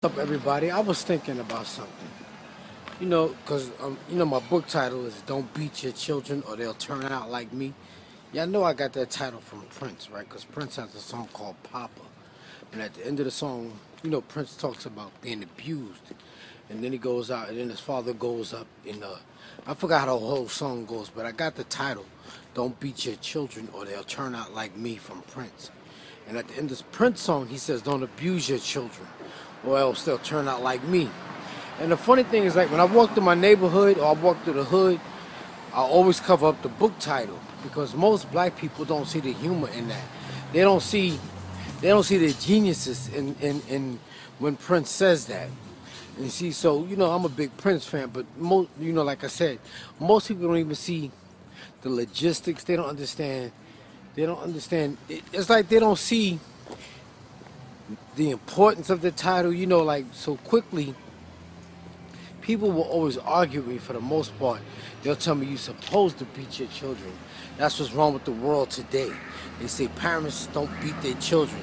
What's up, everybody? I was thinking about something. Because my book title is "Don't Beat Your Children or They'll Turn Out Like Me." Yeah, I know I got that title from Prince, right? Because Prince has a song called "Papa," and at the end of the song, Prince talks about being abused, and then he goes out, and then his father goes up I forgot how the whole song goes, but I got the title "Don't Beat Your Children or They'll Turn Out Like Me" from Prince. And at the end of this Prince song, he says, "Don't abuse your children, or else they'll turn out like me." And the funny thing is, like, when I walk through my neighborhood or I walk through the hood, I always cover up the book title because most black people don't see the humor in that. They don't see, they don't see the geniuses in when Prince says that. And you see, so I'm a big Prince fan, but like I said, most people don't even see the logistics. They don't understand. They don't understand. It's like they don't see the importance of the title. Like so quickly. People will always argue with me for the most part. They'll tell me you're supposed to beat your children. That's what's wrong with the world today. They say parents don't beat their children.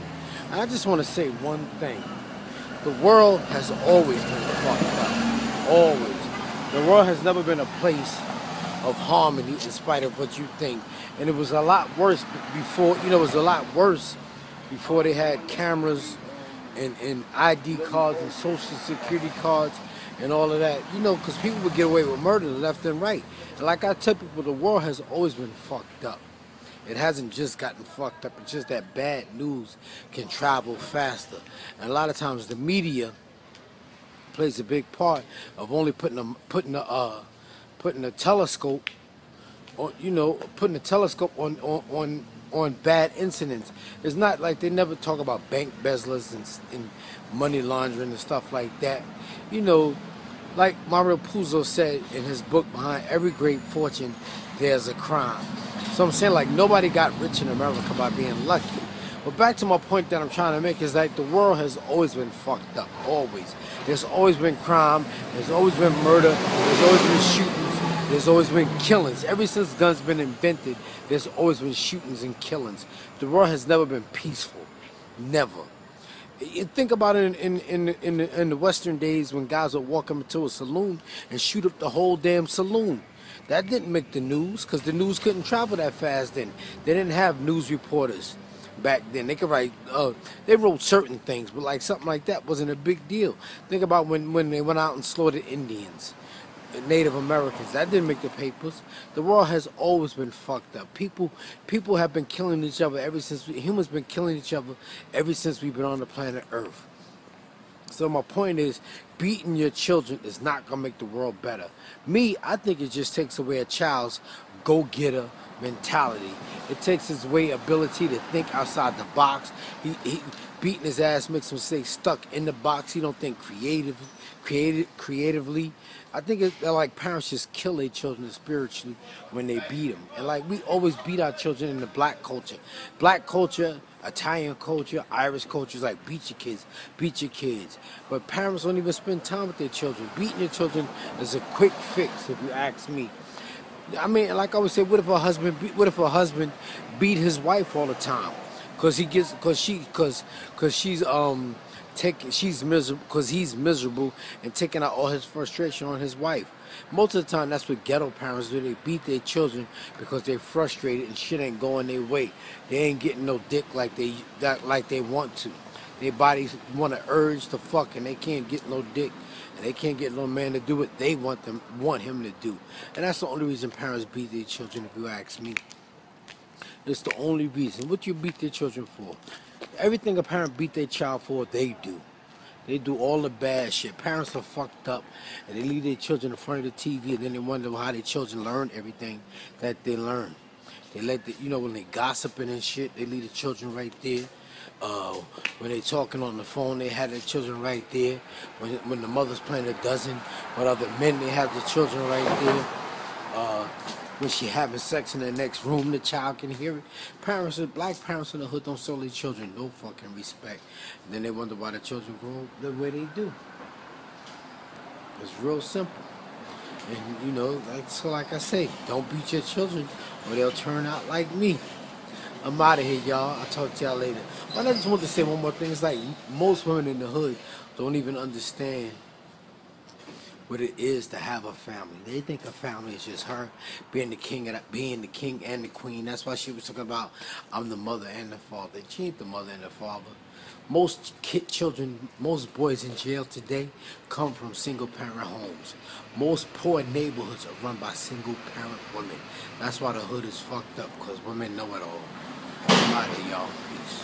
And I just want to say one thing. The world has always been fucked up. Always. The world has never been a place of harmony in spite of what you think. And it was a lot worse before, it was a lot worse before they had cameras and ID cards and social security cards and all of that, because people would get away with murder left and right. And like I tell people, the world has always been fucked up. It hasn't just gotten fucked up. It's just that bad news can travel faster. And a lot of times the media plays a big part of only putting a telescope on, putting a telescope on bad incidents. It's not like they never talk about bank embezzlers and money laundering and stuff like that. Like Mario Puzo said in his book, "Behind every great fortune, there's a crime." So I'm saying, like, nobody got rich in America by being lucky. But back to my point that I'm trying to make is like the world has always been fucked up. Always. There's always been crime. There's always been murder. There's always been shootings. There's always been killings. Ever since guns been invented, there's always been shootings and killings. The world has never been peaceful. Never. You think about it in the Western days when guys would walk up into a saloon and shoot up the whole damn saloon. That didn't make the news because the news couldn't travel that fast then. They didn't have news reporters back then. They could write, they wrote certain things, but like something like that wasn't a big deal. Think about when they went out and slaughtered Indians, Native Americans. That didn't make the papers. The world has always been fucked up. People have been killing each other humans been killing each other ever since we've been on the planet Earth. So my point is, beating your children is not going to make the world better. I think it just takes away a child's go-getter mentality. It takes his ability to think outside the box. He beating his ass makes him stay stuck in the box. He don't think creatively. I think they're like parents just kill their children spiritually when they beat them. And like we always beat our children in the black culture. Black culture, Italian culture, Irish culture is like beat your kids, beat your kids. But parents don't even spend time with their children. Beating your children is a quick fix, if you ask me. I mean, like I always say, what if a husband beat his wife all the time? She's miserable because he's miserable and taking out all his frustration on his wife. Most of the time, that's what ghetto parents do. They beat their children because they're frustrated and shit ain't going their way. They ain't getting no dick like they want to. Their bodies want to urge to fuck and they can't get no dick. And they can't get no man to do what they want him to do. And that's the only reason parents beat their children, if you ask me. It's the only reason. What you beat their children for? Everything a parent beat their child for, they do. They do all the bad shit. Parents are fucked up, and they leave their children in front of the TV, and then they wonder how their children learn everything that they learn. They when they gossiping and shit, they leave the children right there. When they talking on the phone, they have their children right there. When the mother's playing a dozen with other men, they have the children right there. When she having sex in the next room, the child can hear it. Black parents in the hood don't show their children no fucking respect. And then they wonder why the children grow up the way they do. It's real simple. And like I say, don't beat your children or they'll turn out like me. I'm out of here, y'all. I'll talk to y'all later. But I just want to say one more thing. It's like most women in the hood don't even understand what it is to have a family. They think a family is just her being the king and the queen. That's why she was talking about I'm the mother and the father. She ain't the mother and the father. Most children, most boys in jail today come from single parent homes. Most poor neighborhoods are run by single parent women. That's why the hood is fucked up, because women know it all. I'm out of here, y'all. Peace.